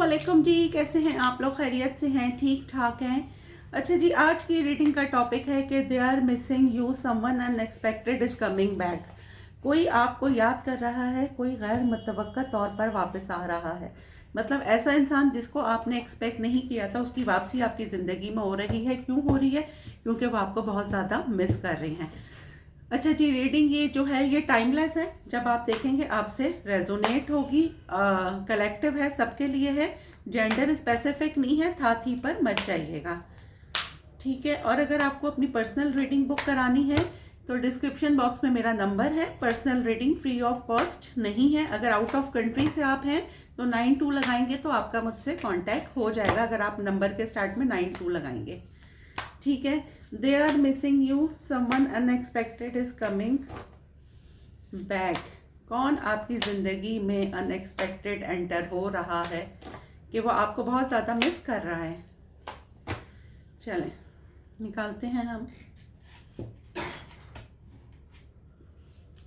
अस्सलाम जी, कैसे हैं आप लोग? खैरियत से हैं? ठीक ठाक हैं? अच्छा जी, आज की रीडिंग का टॉपिक है कि they are missing you, someone unexpected is coming back. कोई आपको याद कर रहा है, कोई गैर मुतवक्का तौर पर वापस आ रहा है। मतलब ऐसा इंसान जिसको आपने एक्सपेक्ट नहीं किया था, उसकी वापसी आपकी ज़िंदगी में हो रही है। क्यों हो रही है? क्योंकि वो आपको बहुत ज़्यादा मिस कर रहे हैं। अच्छा जी, रीडिंग ये जो है ये टाइमलेस है। जब आप देखेंगे आपसे रेजोनेट होगी। कलेक्टिव है, सबके लिए है। जेंडर स्पेसिफिक नहीं है, थाथी पर मत जाइएगा, ठीक है। और अगर आपको अपनी पर्सनल रीडिंग बुक करानी है तो डिस्क्रिप्शन बॉक्स में मेरा नंबर है। Personal reading free of cost नहीं है। अगर आउट ऑफ कंट्री से आप हैं तो 92 लगाएंगे तो आपका मुझसे कांटेक्ट हो जाएगा, अगर आप नंबर के स्टार्ट में 92 लगाएंगे, ठीक है। They are missing you, someone unexpected is coming back. कौन आपकी ज़िंदगी में अनएक्सपेक्टेड एंटर हो रहा है कि वो आपको बहुत ज़्यादा मिस कर रहा है। चलें निकालते हैं हम।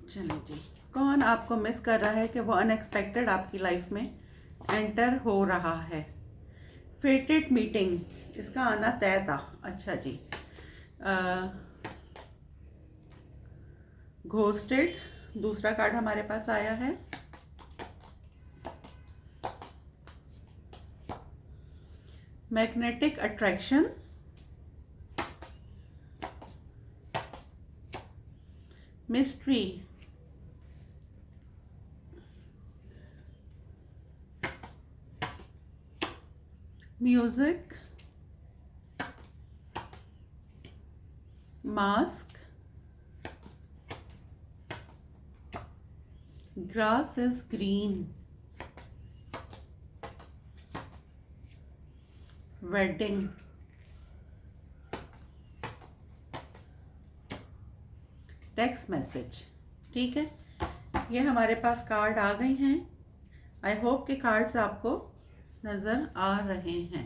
चलें जी, कौन आपको मिस कर रहा है कि वो अनएक्सपेक्टेड आपकी लाइफ में एंटर हो रहा है। फेटेड मीटिंग, इसका आना तय था। अच्छा जी, घोस्टेड दूसरा कार्ड हमारे पास आया है। Magnetic attraction, mystery, music, mask, grass is green, wedding, text message, ठीक है। ये हमारे पास कार्ड आ गए हैं। आई होप के कार्ड्स आपको नज़र आ रहे हैं।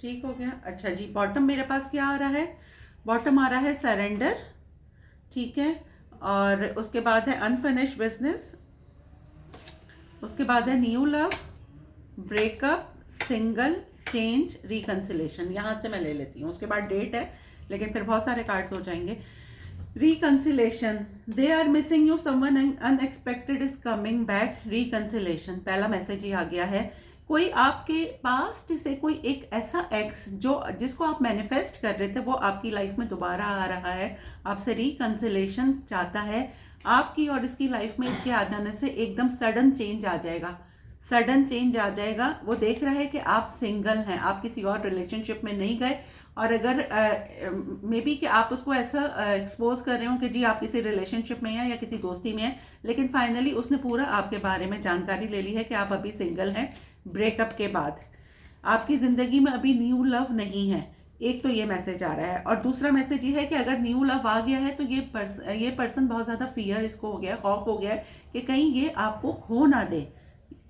ठीक हो गया। अच्छा जी, बॉटम मेरे पास क्या आ रहा है? बॉटम आ रहा है सरेंडर, ठीक है। और उसके बाद है अनफिनिश्ड बिजनेस, उसके बाद है new love, breakup, single, change, reconciliation. यहाँ से मैं ले लेती हूँ, उसके बाद डेट है, लेकिन फिर बहुत सारे कार्ड्स हो जाएंगे। Reconciliation, they are missing you, someone unexpected is coming back, reconciliation. पहला मैसेज ही आ गया है। कोई आपके पास्ट से कोई एक ऐसा एक्स जो जिसको आप मैनिफेस्ट कर रहे थे वो आपकी लाइफ में दोबारा आ रहा है, आपसे रिकंसिलेशन चाहता है। आपकी और इसकी लाइफ में इसके आ जाने से एकदम सडन चेंज आ जाएगा, सडन चेंज आ जाएगा। वो देख रहा है कि आप सिंगल हैं, आप किसी और रिलेशनशिप में नहीं गए। और अगर मे बी कि आप उसको ऐसा एक्सपोज कर रहे हो कि जी आप किसी रिलेशनशिप में हैं या किसी दोस्ती में हैं, लेकिन फाइनली उसने पूरा आपके बारे में जानकारी ले ली है कि आप अभी सिंगल हैं ब्रेकअप के बाद। आपकी ज़िंदगी में अभी न्यू लव नहीं है। एक तो ये मैसेज आ रहा है, और दूसरा मैसेज ये है कि अगर न्यू लव आ गया है तो ये पर्सन बहुत ज़्यादा फियर इसको हो गया है, खौफ हो गया है कि कहीं ये आपको खो ना दे।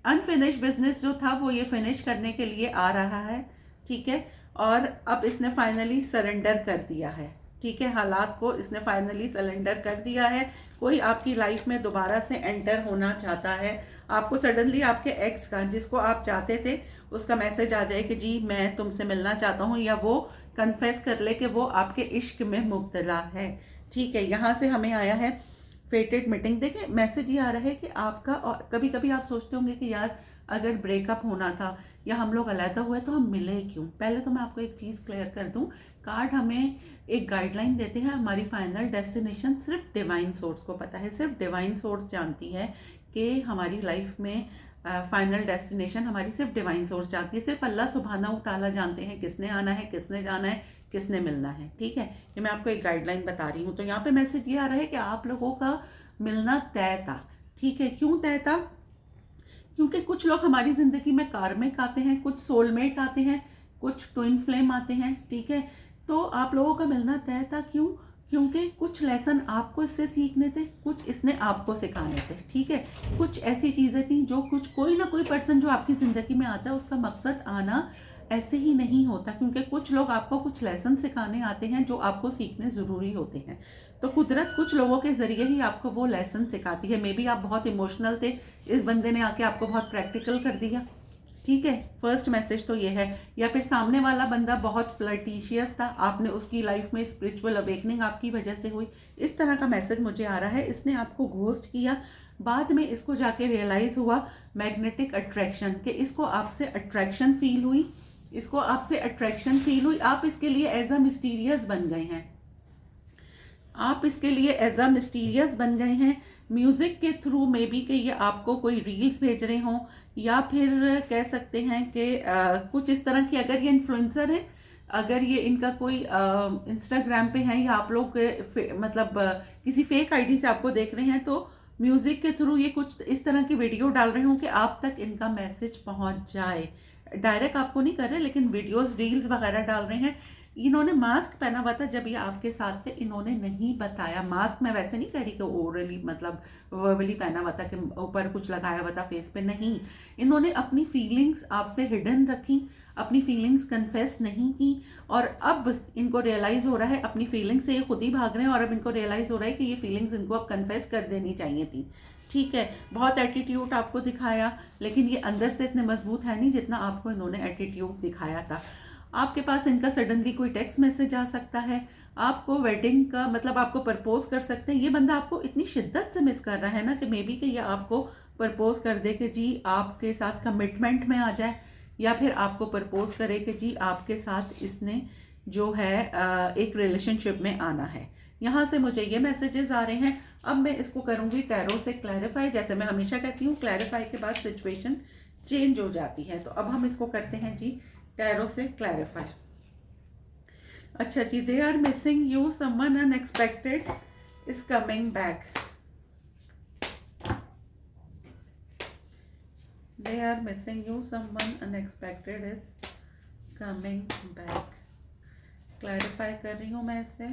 अनफिनिश्ड बिजनेस जो था वो ये फिनिश करने के लिए आ रहा है, ठीक है। और अब इसने फाइनली सरेंडर कर दिया है, ठीक है। हालात को इसने फाइनली सरेंडर कर दिया है। कोई आपकी लाइफ में दोबारा से एंटर होना चाहता है। आपको सडनली आपके एक्स का, जिसको आप चाहते थे, उसका मैसेज आ जाए कि जी मैं तुमसे मिलना चाहता हूँ, या वो कन्फेस कर ले कि वो आपके इश्क में मुब्तला है, ठीक है। यहाँ से हमें आया है फेटेड मीटिंग। देखिए मैसेज ये आ रहा है कि आपका, और कभी कभी आप सोचते होंगे कि यार अगर ब्रेकअप होना था या हम लोग अलहदा हुए तो हम मिले क्यों। पहले तो मैं आपको एक चीज़ क्लियर कर दूं, कार्ड हमें एक गाइडलाइन देते हैं। हमारी फाइनल डेस्टिनेशन सिर्फ डिवाइन सोर्स को पता है, सिर्फ डिवाइन सोर्स जानती है कि हमारी लाइफ में फाइनल डेस्टिनेशन हमारी सिर्फ डिवाइन सोर्स जानती है। सिर्फ अल्लाह सुब्हानहू तआला जानते हैं किसने आना है, किसने जाना है, किसने मिलना है, ठीक है। ये मैं आपको एक गाइडलाइन बता रही हूँ। तो यहाँ पे मैसेज ये आ रहा है कि आप लोगों का मिलना तय था, ठीक है। क्यों तय था? क्योंकि कुछ लोग हमारी ज़िंदगी में कार्मिक आते हैं, कुछ सोलमेट आते हैं, कुछ ट्विन फ्लेम आते हैं, ठीक है। तो आप लोगों का मिलना तय था। क्यों? क्योंकि कुछ लेसन आपको इससे सीखने थे, कुछ इसने आपको सिखाने थे, ठीक है। कुछ ऐसी चीज़ें थी जो कोई ना कोई पर्सन जो आपकी ज़िंदगी में आता है उसका मकसद आना ऐसे ही नहीं होता, क्योंकि कुछ लोग आपको कुछ लेसन सिखाने आते हैं जो आपको सीखने ज़रूरी होते हैं। तो कुदरत कुछ लोगों के ज़रिए ही आपको वो लेसन सिखाती है। मे बी आप बहुत इमोशनल थे, इस बंदे ने आके आपको बहुत प्रैक्टिकल कर दिया, ठीक है, फर्स्ट मैसेज तो ये है। या फिर सामने वाला बंदा बहुत फ्लर्टिशियस था, आपने उसकी लाइफ में स्पिरिचुअल अवेकनिंग आपकी वजह से हुई, इस तरह का मैसेज मुझे आ रहा है। इसने आपको घोस्ट किया, बाद में इसको जाके रियलाइज हुआ मैग्नेटिक अट्रैक्शन के इसको आपसे अट्रैक्शन फील हुई, इसको आपसे अट्रैक्शन फील हुई। आप इसके लिए एज अ मिस्टीरियस बन गए हैं, आप इसके लिए एज अ मिस्टीरियस बन गए हैं। म्यूजिक के थ्रू मे बी कि ये आपको कोई रील्स भेज रहे हों, या फिर कह सकते हैं कि कुछ इस तरह की, अगर ये इन्फ्लुएंसर है, अगर ये इनका कोई इंस्टाग्राम पे है, या आप लोग मतलब किसी फेक आईडी से आपको देख रहे हैं, तो म्यूजिक के थ्रू ये कुछ इस तरह की वीडियो डाल रहे हो कि आप तक इनका मैसेज पहुंच जाए। डायरेक्ट आपको नहीं कर रहे, लेकिन वीडियोस रील्स वगैरह डाल रहे हैं। इन्होंने मास्क पहना हुआ था जब ये आपके साथ थे, इन्होंने नहीं बताया। मास्क मैं वैसे नहीं कह रही कि ओरली मतलब वर्बली पहना हुआ था कि ऊपर कुछ लगाया हुआ था फेस पे, नहीं। इन्होंने अपनी फीलिंग्स आपसे हिडन रखी, अपनी फीलिंग्स कन्फेस नहीं की, और अब इनको रियलाइज हो रहा है, अपनी फीलिंग्स से ये खुद ही भाग रहे हैं, और अब इनको रियलाइज हो रहा है कि ये फीलिंग्स इनको अब कन्फेस कर देनी चाहिए थी। ठीक है, बहुत एटीट्यूड आपको दिखाया, लेकिन ये अंदर से इतने मजबूत है नहीं जितना आपको इन्होंने एटीट्यूड दिखाया था। आपके पास इनका सडनली कोई टेक्स्ट मैसेज आ सकता है, आपको वेडिंग का मतलब आपको प्रपोज कर सकते हैं। ये बंदा आपको इतनी शिद्दत से मिस कर रहा है ना कि मे बी कि ये आपको प्रपोज कर दे कि जी आपके साथ कमिटमेंट में आ जाए, या फिर आपको प्रपोज करे कि जी आपके साथ इसने जो है एक रिलेशनशिप में आना है। यहाँ से मुझे ये मैसेजेस आ रहे हैं। अब मैं इसको करूँगी टैरो से क्लैरिफाई। जैसे मैं हमेशा कहती हूँ, क्लैरिफाई के बाद सिचुएशन चेंज हो जाती है। तो अब हम इसको करते हैं जी टैरो से क्लैरिफाई। अच्छा जी, they are missing you, someone unexpected is coming back. They are missing you, someone unexpected is coming back. Clarify कर रही हूँ मैं इससे।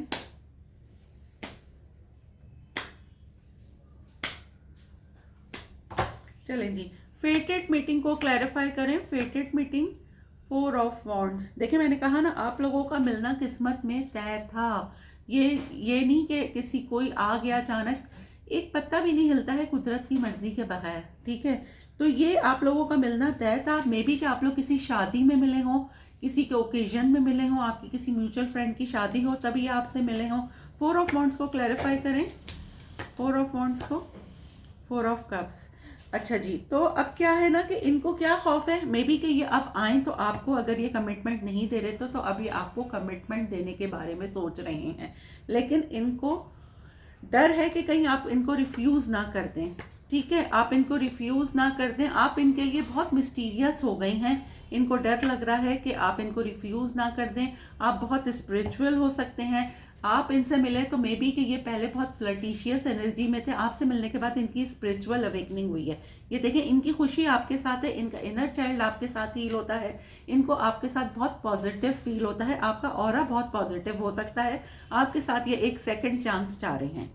चलें जी, फेटेड मीटिंग को क्लैरिफाई करें। फेटेड मीटिंग, 4 ऑफ वॉन्ड्स। देखिए मैंने कहा ना, आप लोगों का मिलना किस्मत में तय था। ये नहीं कि किसी कोई आ गया अचानक, एक पत्ता भी नहीं हिलता है कुदरत की मर्जी के बगैर। ठीक है, तो ये आप लोगों का मिलना तय था। मे बी कि आप लोग किसी शादी में मिले हों, किसी के ओकेजन में मिले हों, आपकी किसी म्यूचुअल फ्रेंड की शादी हो तभी आपसे मिले हों। 4 ऑफ वॉन्ड्स को क्लैरिफाई करें। 4 ऑफ वॉन्ड्स को, 4 ऑफ कप्स। अच्छा जी, तो अब क्या है ना कि इनको क्या खौफ है, मे बी कि ये अब आए तो आपको, अगर ये कमिटमेंट नहीं दे रहे तो अब ये आपको कमिटमेंट देने के बारे में सोच रहे हैं, लेकिन इनको डर है कि कहीं आप इनको रिफ्यूज ना कर दें। ठीक है, आप इनको रिफ्यूज ना कर दें। आप इनके लिए बहुत मिस्टीरियस हो गए हैं, इनको डर लग रहा है कि आप इनको रिफ्यूज ना कर दें। आप बहुत स्पिरिचुअल हो सकते हैं। आप इनसे मिले तो मे बी कि ये पहले बहुत फ्लर्टिशियस एनर्जी में थे, आपसे मिलने के बाद इनकी स्पिरिचुअल अवेकनिंग हुई है। ये देखिए, इनकी खुशी आपके साथ है, इनका इनर चाइल्ड आपके साथ फील होता है, इनको आपके साथ बहुत पॉजिटिव फील होता है, आपका ऑरा बहुत पॉजिटिव हो सकता है, आपके साथ ये एक सेकंड चांस चाह रहे हैं।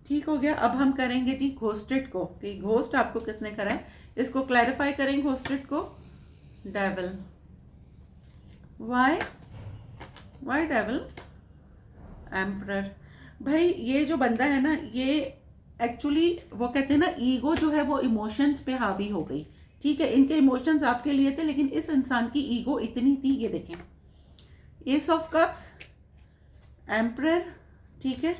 ठीक हो गया। अब हम करेंगे जी घोस्टेड को, कि घोस्ट आपको किसने करा है, इसको क्लैरिफाई करेंगे घोस्टेड को। Devil, why devil? एम्परर। भाई ये जो बंदा है ना, ये एक्चुअली वो कहते हैं ना, ईगो जो है वो इमोशंस पे हावी हो गई। ठीक है, इनके इमोशंस आपके लिए थे, लेकिन इस इंसान की ईगो इतनी थी। ये देखें, एस ऑफ कप्स, एम्परर, ठीक है,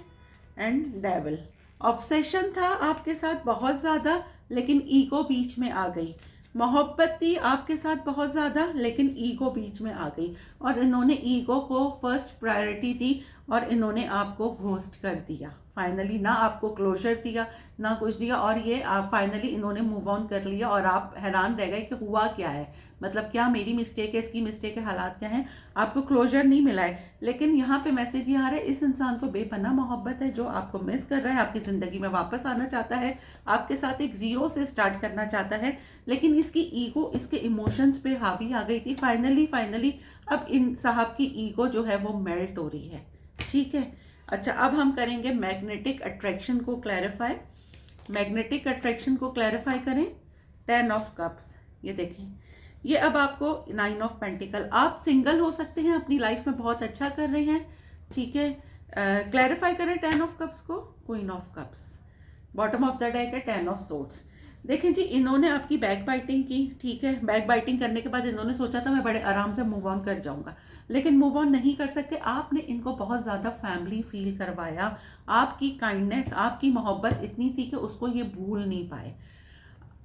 एंड डेविल। ऑब्सेशन था आपके साथ बहुत ज़्यादा, लेकिन ईगो बीच में आ गई। मोहब्बत थी आपके साथ बहुत ज़्यादा, लेकिन ईगो बीच में आ गई, और इन्होंने ईगो को फर्स्ट प्रायोरिटी दी, और इन्होंने आपको घोस्ट कर दिया फाइनली। ना आपको क्लोजर दिया, ना कुछ दिया, और ये फाइनली इन्होंने मूव ऑन कर लिया। और आप हैरान रह गए कि हुआ क्या है, मतलब क्या मेरी मिस्टेक है, इसकी मिस्टेक है, हालात क्या हैं। आपको क्लोजर नहीं मिला है, लेकिन यहाँ पे मैसेज ये आ रहा है, इस इंसान को बेपनाह मोहब्बत है, जो आपको मिस कर रहा है, आपकी ज़िंदगी में वापस आना चाहता है, आपके साथ एक ज़ीरो से स्टार्ट करना चाहता है, लेकिन इसकी ईगो, इसके इमोशंस पे हावी आ गई थी। फाइनली अब इन साहब की ईगो जो है वो मेल्ट हो रही है। ठीक है, अच्छा, अब हम करेंगे मैग्नेटिक अट्रैक्शन को क्लैरिफाई। मैग्नेटिक अट्रैक्शन को क्लैरिफाई करें। 10 ऑफ कप्स, ये देखें, ये अब आपको 9 ऑफ पेंटिकल। आप सिंगल हो सकते हैं, अपनी लाइफ में बहुत अच्छा कर रहे हैं। ठीक है, क्लैरिफाई करें 10 ऑफ कप्स को। Queen of cups, bottom of the deck है 10 ऑफ सोर्ड्स। देखें जी, इन्होंने आपकी बैक बाइटिंग की, ठीक है। बैक बाइटिंग करने के बाद इन्होंने सोचा था मैं बड़े आराम से मूव ऑन कर जाऊंगा, लेकिन मूव ऑन नहीं कर सकते। आपने इनको बहुत ज़्यादा फैमिली फील करवाया। आपकी काइंडनेस, आपकी मोहब्बत इतनी थी कि उसको ये भूल नहीं पाए।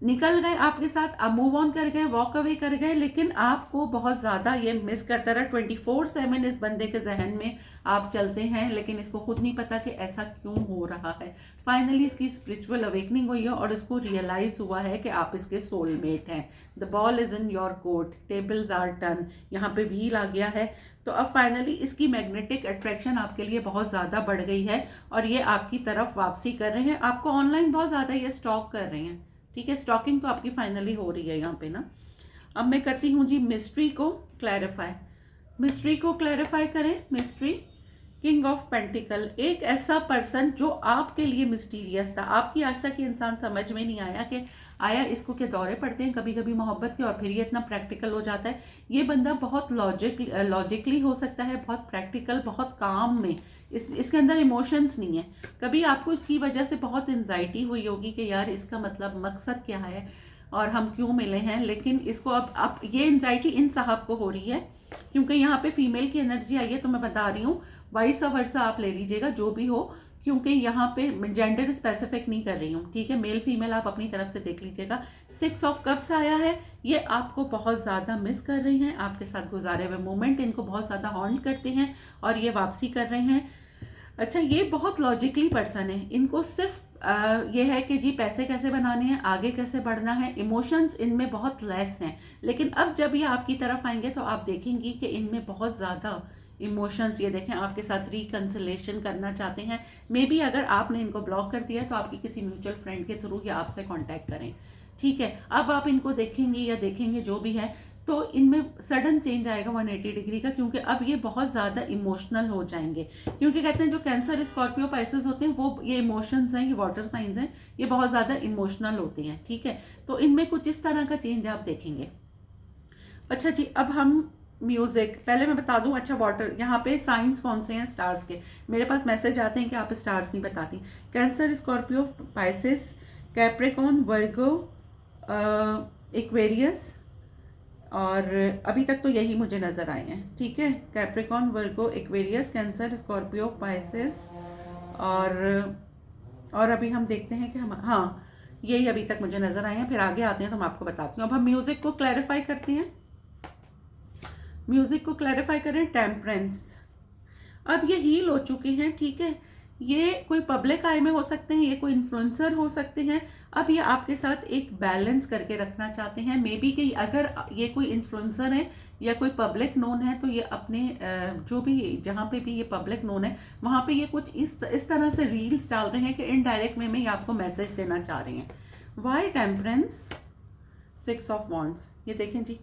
निकल गए आपके साथ, आप मूव ऑन कर गए, वॉक अवे कर गए, लेकिन आपको बहुत ज़्यादा ये मिस करता रहा। 24/7 इस बंदे के जहन में आप चलते हैं, लेकिन इसको खुद नहीं पता कि ऐसा क्यों हो रहा है। फाइनली इसकी स्पिरिचुअल अवेकनिंग हुई है और इसको रियलाइज हुआ है कि आप इसके सोलमेट हैं। The ball is in your court, tables are turn, यहाँ पे व्हील आ गया है। तो अब फाइनली इसकी मैग्नेटिक अट्रैक्शन आपके लिए बहुत ज़्यादा बढ़ गई है और ये आपकी तरफ वापसी कर रहे हैं। आपको ऑनलाइन बहुत ज़्यादा ये स्टॉक कर रहे हैं, ठीक है। स्टॉकिंग तो आपकी फाइनली हो रही है यहाँ पे ना। अब मैं करती हूँ जी मिस्ट्री को क्लैरिफाई। मिस्ट्री को क्लैरिफाई करें। मिस्ट्री, किंग ऑफ पेंटिकल, एक ऐसा पर्सन जो आपके लिए मिस्टीरियस था। आपकी आज तक ये इंसान समझ में नहीं आया कि आया इसको के दौरे पड़ते हैं कभी कभी मोहब्बत के, और फिर ये इतना प्रैक्टिकल हो जाता है। ये बंदा बहुत लॉजिकली हो सकता है, बहुत प्रैक्टिकल, बहुत काम में, इसके अंदर इमोशंस नहीं है। कभी आपको इसकी वजह से बहुत एंजाइटी हुई होगी कि यार इसका मतलब मकसद क्या है और हम क्यों मिले हैं, लेकिन इसको अब ये एंजाइटी इन साहब को हो रही है क्योंकि यहाँ पे फीमेल की एनर्जी आई है। तो मैं बता रही हूँ, वाइस वर्सा आप ले लीजिएगा जो भी हो, क्योंकि यहाँ पे जेंडर स्पेसिफिक नहीं कर रही हूँ, ठीक है। मेल फीमेल आप अपनी तरफ से देख लीजिएगा। 6 ऑफ कप्स आया है। ये आपको बहुत ज़्यादा मिस कर रही हैं, आपके साथ गुजारे हुए मोमेंट इनको बहुत ज़्यादा हॉन्ट करते हैं और ये वापसी कर रहे हैं। अच्छा, ये बहुत लॉजिकली पर्सन है। इनको सिर्फ ये है कि जी पैसे कैसे बनाने हैं, आगे कैसे बढ़ना है। इमोशंस इनमें बहुत लेस हैं, लेकिन अब जब ये आपकी तरफ आएंगे तो आप देखेंगी कि इनमें बहुत ज़्यादा इमोशंस, ये देखें आपके साथ रिकंसिलेशन करना चाहते हैं। मे बी अगर आपने इनको ब्लॉक कर दिया तो आपकी किसी म्यूचुअल फ्रेंड के थ्रू या आपसे कांटेक्ट करें, ठीक है। अब आप इनको देखेंगे या देखेंगे जो भी है, तो इनमें सडन चेंज आएगा 180 डिग्री का, क्योंकि अब ये बहुत ज़्यादा इमोशनल हो जाएंगे। क्योंकि कहते हैं जो कैंसर, स्कॉर्पियो, पाइसेस होते हैं वो ये इमोशंस हैं, ये वाटर साइंस हैं, ये बहुत ज़्यादा इमोशनल होते हैं, ठीक है। तो इनमें कुछ इस तरह का चेंज आप देखेंगे। अच्छा जी, अब हम म्यूजिक, पहले मैं बता दूं। अच्छा, वाटर, यहाँ पे साइंस कौन से हैं स्टार्स के, मेरे पास मैसेज आते हैं कि आप स्टार्स नहीं बताती। कैंसर, स्कॉर्पियो, पाइसेस, कैप्रिकॉर्न, वर्गो, एक्वेरियस, और अभी तक तो यही मुझे नज़र आए हैं, ठीक है। कैप्रिकॉर्न, वर्गो, एक्वेरियस, कैंसर, स्कॉर्पियो, पाइसेस, और अभी हम देखते हैं कि हम, हाँ, यही अभी तक मुझे नज़र आए हैं। फिर आगे आते हैं तो मैं आपको बताती हूँ। अब हम म्यूज़िक को क्लैरिफाई करते हैं। म्यूजिक को क्लैरिफाई करें। टेम्परेंस, अब ये हील हो चुके हैं, ठीक है। ये कोई पब्लिक आई में हो सकते हैं, ये कोई इन्फ्लुएंसर हो सकते हैं। अब ये आपके साथ एक बैलेंस करके रखना चाहते हैं। मे बी कि अगर ये कोई इन्फ्लुएंसर है या कोई पब्लिक नोन है तो ये अपने जो भी, जहाँ पे भी ये पब्लिक नोन है वहाँ पे ये कुछ इस तरह से रील्स डाल रहे हैं कि इनडायरेक्ट में ये आपको मैसेज देना चाह रहे हैं। वाई टेम्परेंस, 6 ऑफ वॉन्ड्स, ये देखें जी,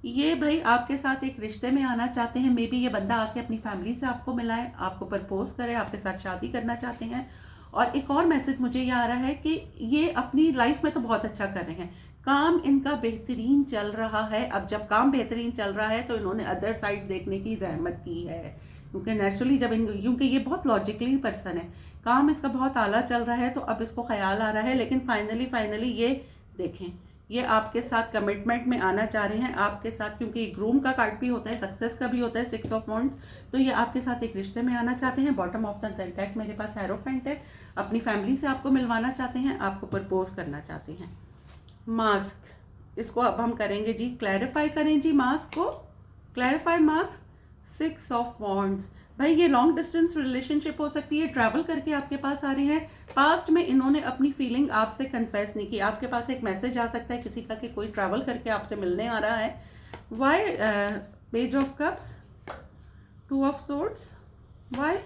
ये भाई आपके साथ एक रिश्ते में आना चाहते हैं। मे बी ये बंदा आके अपनी फैमिली से आपको मिलाए, आपको प्रपोज करे, आपके साथ शादी करना चाहते हैं। और एक और मैसेज मुझे ये आ रहा है कि ये अपनी लाइफ में तो बहुत अच्छा कर रहे हैं, काम इनका बेहतरीन चल रहा है। अब जब काम बेहतरीन चल रहा है तो इन्होंने अदर साइड देखने की जहमत की है, क्योंकि नेचुरली जब क्योंकि ये बहुत लॉजिकली पर्सन है, काम इसका बहुत आला चल रहा है, तो अब इसको ख्याल आ रहा है। लेकिन फाइनली ये देखें, ये आपके साथ कमिटमेंट में आना चाह रहे हैं आपके साथ, क्योंकि ग्रूम का कार्ड भी होता है, सक्सेस का भी होता है, 6 ऑफ वॉन्ड्स। तो ये आपके साथ एक रिश्ते में आना चाहते हैं। बॉटम ऑफ द डेक मेरे पास हेरोफेंट है, अपनी फैमिली से आपको मिलवाना चाहते हैं, आपको प्रपोज करना चाहते हैं। मास्क, इसको अब हम करेंगे जी, क्लैरिफाई करें जी मास्क को, क्लैरिफाई मास्क। 6 ऑफ वॉन्ड्स, भाई ये लॉन्ग डिस्टेंस रिलेशनशिप हो सकती है, ट्रैवल करके आपके पास आ रहे हैं। पास्ट में इन्होंने अपनी फीलिंग आपसे कन्फेस नहीं की। आपके पास एक मैसेज आ सकता है किसी का कि कोई ट्रैवल करके आपसे मिलने आ रहा है। Why page of cups, 2 of swords, why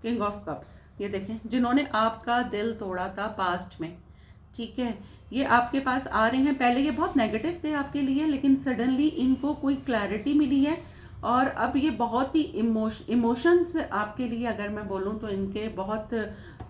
king of cups, ये देखें, जिन्होंने आपका दिल तोड़ा था पास्ट में, ठीक है, ये आपके पास आ रहे हैं। पहले ये बहुत नेगेटिव थे आपके लिए, लेकिन सडनली इनको कोई क्लैरिटी मिली है और अब ये बहुत ही इमोशंस आपके लिए, अगर मैं बोलूँ तो इनके बहुत,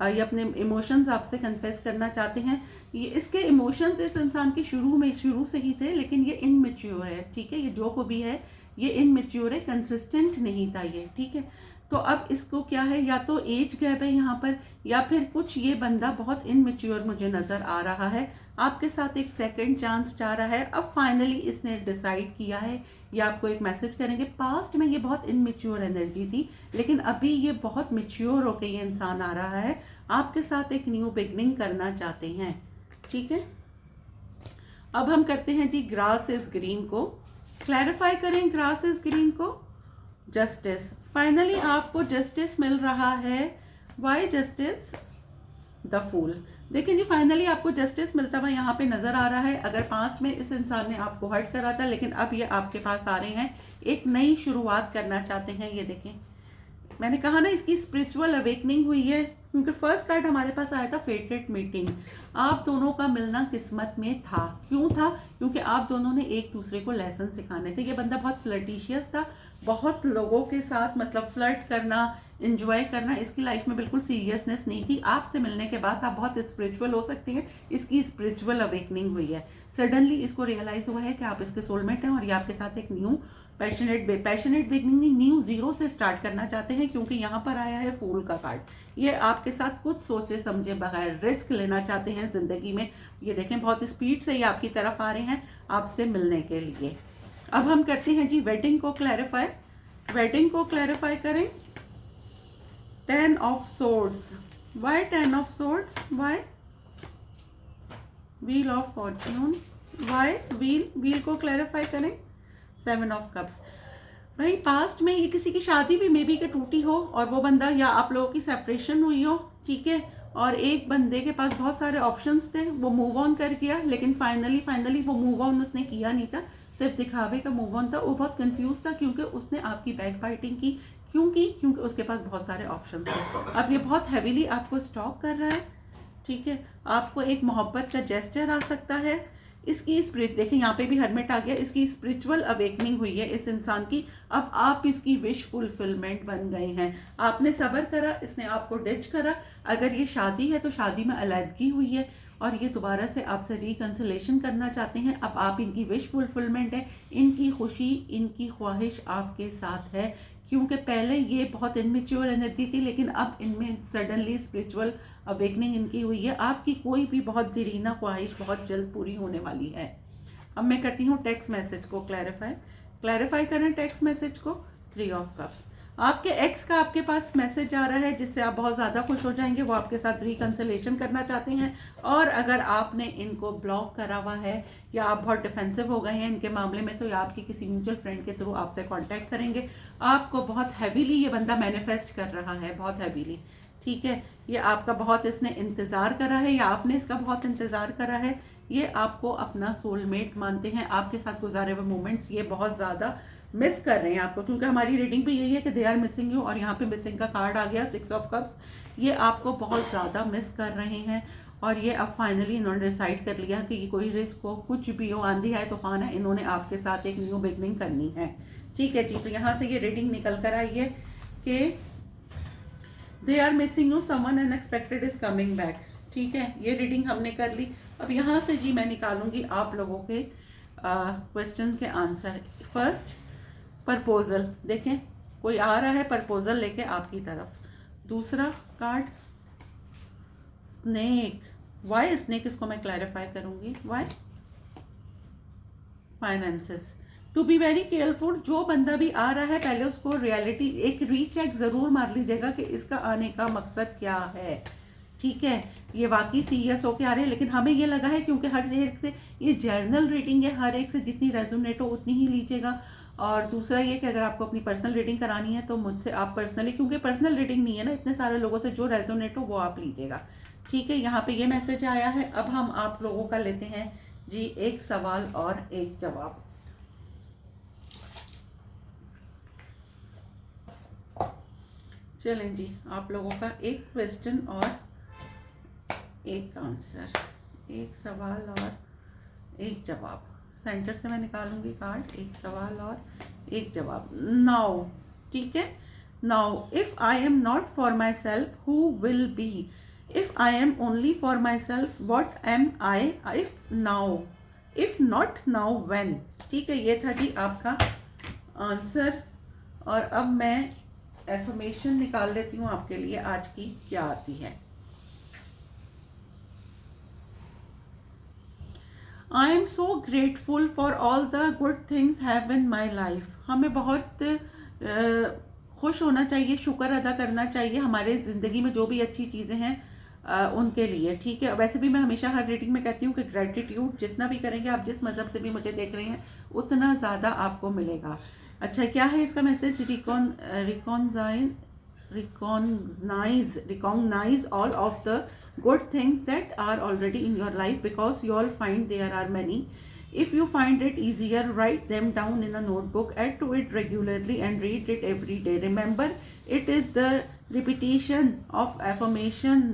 ये अपने इमोशंस आपसे कन्फेस करना चाहते हैं। ये इसके इमोशंस इस इंसान के शुरू से ही थे, लेकिन ये इनमेच्योर है, ठीक है। ये जो को भी है ये इनमेच्योर है, कंसिस्टेंट नहीं था ये, ठीक है। तो अब इसको क्या है, या तो एज गैप है यहाँ पर, या फिर कुछ ये बंदा बहुत इनमेच्योर मुझे नज़र आ रहा है। आपके साथ एक सेकंड चांस चाह रहा है। अब फाइनली इसने डिसाइड किया है, ये आपको एक मैसेज करेंगे। पास्ट में ये बहुत इनमेच्योर एनर्जी थी, लेकिन अभी ये बहुत मेच्योर होकर ये इंसान आ रहा है, आपके साथ एक न्यू बिगनिंग करना चाहते हैं। ठीक है, अब हम करते हैं जी ग्रास इज ग्रीन को, क्लैरिफाई करें ग्रास इज ग्रीन को। जस्टिस, फाइनली आपको जस्टिस मिल रहा है। Why justice? The fool. देखिए जी, फाइनली आपको जस्टिस मिलता हुआ यहाँ पे नजर आ रहा है। अगर पास्ट में इस इंसान ने आपको हर्ट करा था, लेकिन अब ये आपके पास आ रहे हैं, एक नई शुरुआत करना चाहते हैं। ये देखें, मैंने कहा ना इसकी स्पिरिचुअल अवेकनिंग हुई है, क्योंकि फर्स्ट कार्ड हमारे पास आया था फेटेड मीटिंग। आप दोनों का मिलना किस्मत में था। क्यों था? क्योंकि आप दोनों ने एक दूसरे को लेसन सिखाने थे। ये बंदा बहुत फ्लर्टिशियस था, बहुत लोगों के साथ मतलब फ्लर्ट करना, इंजॉय करना, इसकी लाइफ में बिल्कुल सीरियसनेस नहीं थी। आपसे मिलने के बाद आप बहुत स्पिरिचुअल हो सकते हैं। इसकी स्पिरिचुअल अवेकनिंग हुई है। सडनली इसको रियलाइज हुआ है कि आप इसके सोलमेट हैं और ये आपके साथ एक new passionate beginning, mu zero से स्टार्ट करना चाहते हैं। क्योंकि यहाँ पर आया है फूल का कार्ड, ये आपके साथ कुछ सोचे समझे बगैर रिस्क लेना चाहते हैं जिंदगी में। ये देखें, बहुत स्पीड से ये आपकी तरफ आ रहे हैं आपसे मिलने के लिए। अब हम करते हैं जी वेडिंग को क्लैरिफाई। वेडिंग को क्लैरिफाई करें। 10 of swords. Why 10 of swords? Why? Wheel of fortune. Why wheel को क्लैरिफाई करें। 7 ऑफ कप्स। भाई पास्ट में ये किसी की शादी भी मे बी के टूटी हो और वो बंदा, या आप लोगों की सेपरेशन हुई हो, ठीक है, और एक बंदे के पास बहुत सारे ऑप्शंस थे, वो मूव ऑन कर गया, लेकिन फाइनली वो मूव ऑन उसने किया नहीं था, सिर्फ दिखावे का मूव ऑन था। वो बहुत कंफ्यूज था क्योंकि उसने आपकी बैक फाइटिंग की। क्योंकि उसके पास बहुत सारे ऑप्शन थे। अब ये बहुत हैवीली आपको स्टॉक कर रहा है। ठीक है, आपको एक मोहब्बत का जेस्चर आ सकता है। इसकी स्पिरिट देखें, यहाँ पे भी हरमेट आ गया। इसकी स्पिरिचुअल अवेकनिंग हुई है इस इंसान की। अब आप इसकी विश फुलफिलमेंट बन गए हैं। आपने सब्र करा, इसने आपको डिच करा। अगर ये शादी है तो शादी में अलहदगी हुई है और ये दोबारा से आपसे रिकंसिलेशन करना चाहते हैं। अब आप इनकी विश फुलफिलमेंट है, इनकी खुशी, इनकी ख्वाहिश आपके साथ है। क्योंकि पहले ये बहुत इनमेच्योर एनर्जी थी, लेकिन अब इनमें सडनली स्पिरिचुअल अवेकनिंग इनकी हुई है। आपकी कोई भी बहुत दीरीना ख्वाहिश बहुत जल्द पूरी होने वाली है। अब मैं करती हूँ टेक्स्ट मैसेज को क्लैरिफाई करें टेक्स्ट मैसेज को। 3 ऑफ कप्स। आपके एक्स का आपके पास मैसेज आ रहा है जिससे आप बहुत ज़्यादा खुश हो जाएंगे। वो आपके साथ रिकंसिलेशन करना चाहते हैं। और अगर आपने इनको ब्लॉक करा हुआ है या आप बहुत डिफेंसिव हो गए हैं इनके मामले में, तो या आपकी किसी म्यूचुअल फ्रेंड के थ्रू आपसे कांटेक्ट करेंगे। आपको बहुत हैवीली ये बंदा मैनिफेस्ट कर रहा है, बहुत हैवीली। ठीक है, ये आपका बहुत इसने इंतज़ार करा है या आपने इसका बहुत इंतज़ार करा है। ये आपको अपना सोलमेट मानते हैं। आपके साथ गुजारे हुए मोमेंट्स ये बहुत ज़्यादा मिस कर रहे हैं आपको, क्योंकि हमारी रीडिंग पे यही है कि दे आर मिसिंग यू, और यहाँ पे मिसिंग का कार्ड आ गया 6 ऑफ कप्स। ये आपको बहुत ज़्यादा मिस कर रहे हैं और ये अब फाइनली इन्होंने डिसाइड कर लिया कि ये कोई रिस्क हो, कुछ भी हो, आंधी आए तूफान है, इन्होंने आपके साथ एक न्यू बिगनिंग करनी है। ठीक है जी, तो यहाँ से ये रीडिंग निकल कर आई है कि they are missing you, someone unexpected is coming back. ठीक है, ये रीडिंग हमने कर ली। अब यहाँ से जी मैं निकालूंगी आप लोगों के क्वेश्चन के आंसर। First, proposal. देखें, कोई आ रहा है प्रपोजल लेके आपकी तरफ। दूसरा कार्ड, स्नेक। Y snake? इसको मैं क्लैरिफाई करूंगी। Why? Finances. To be very careful. जो बंदा भी आ रहा है पहले उसको रियलिटी एक रीचेक जरूर मार लीजिएगा कि इसका आने का मकसद क्या है। ठीक है, ये वाकई सीरियस होके आ रहे हैं, लेकिन हमें ये लगा है क्योंकि हर एक से ये जर्नल रीडिंग है, हर एक से जितनी रेजोनेट हो उतनी ही लीजिएगा। और दूसरा ये कि अगर आपको अपनी पर्सनल रीडिंग करानी है तो मुझसे आप पर्सनली, क्योंकि पर्सनल रीडिंग नहीं है ना, इतने सारे लोगों से जो रेजोनेट हो वो आप लीजिएगा। ठीक है, यहाँ पे ये मैसेज आया है। अब हम आप लोगों का लेते हैं जी एक सवाल और एक जवाब। चलें जी, आप लोगों का एक क्वेश्चन और एक आंसर, एक सवाल और एक जवाब। सेंटर से मैं निकालूंगी कार्ड, एक सवाल और एक जवाब। नाउ, ठीक है, now if I am not for my self who will be? If I am only for my self what am I? If now, if not now when? ठीक है, ये था जी आपका आंसर। और अब मैं एफर्मेशन निकाल लेती हूँ आपके लिए आज की क्या आती है। I am so grateful for all the good things have in my life. हमें बहुत खुश होना चाहिए, शुक्र अदा करना चाहिए हमारे ज़िंदगी में जो भी अच्छी चीज़ें हैं उनके लिए। ठीक है, वैसे भी मैं हमेशा हर रीडिंग में कहती हूँ कि ग्रेटिट्यूड जितना भी करेंगे आप, जिस मज़हब से भी मुझे देख रहे हैं, उतना ज़्यादा आपको मिलेगा। अच्छा, क्या है इसका message? recognize all of the good things that are already in your life, because you all find there are many. If you find it easier, write them down in a notebook, add to it regularly and read it every day. Remember, it is the repetition of affirmation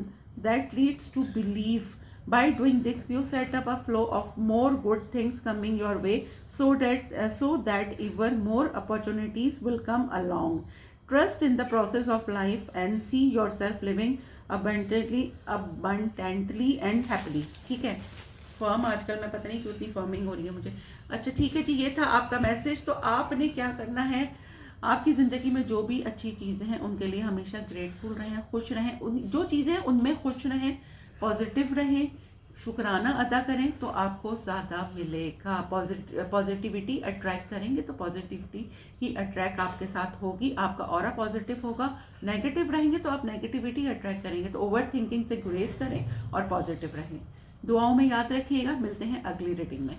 that leads to belief. By doing this, you set up a flow of more good things coming your way, so that even more opportunities will come along. Trust in the process of life and see yourself living abundantly and happily. ठीक है, firm आजकल मैं पता नहीं क्यों इतनी forming हो रही है मुझे। अच्छा ठीक है जी, ये था आपका मैसेज। तो आपने क्या करना है, आपकी ज़िंदगी में जो भी अच्छी चीज़ें हैं उनके लिए हमेशा ग्रेटफुल रहें, खुश रहें, जो चीज़ें उनमें खुश रहें, पॉजिटिव रहें, शुक्राना अदा करें, तो आपको ज़्यादा मिलेगा। पॉजिटिविटी अट्रैक्ट करेंगे तो पॉजिटिविटी ही अट्रैक्ट आपके साथ होगी, आपका ऑरा पॉजिटिव होगा। नेगेटिव रहेंगे तो आप नेगेटिविटी अट्रैक्ट करेंगे। तो ओवर थिंकिंग से गुरेज करें और पॉजिटिव रहें। दुआओं में याद रखिएगा। मिलते हैं अगली रीडिंग में।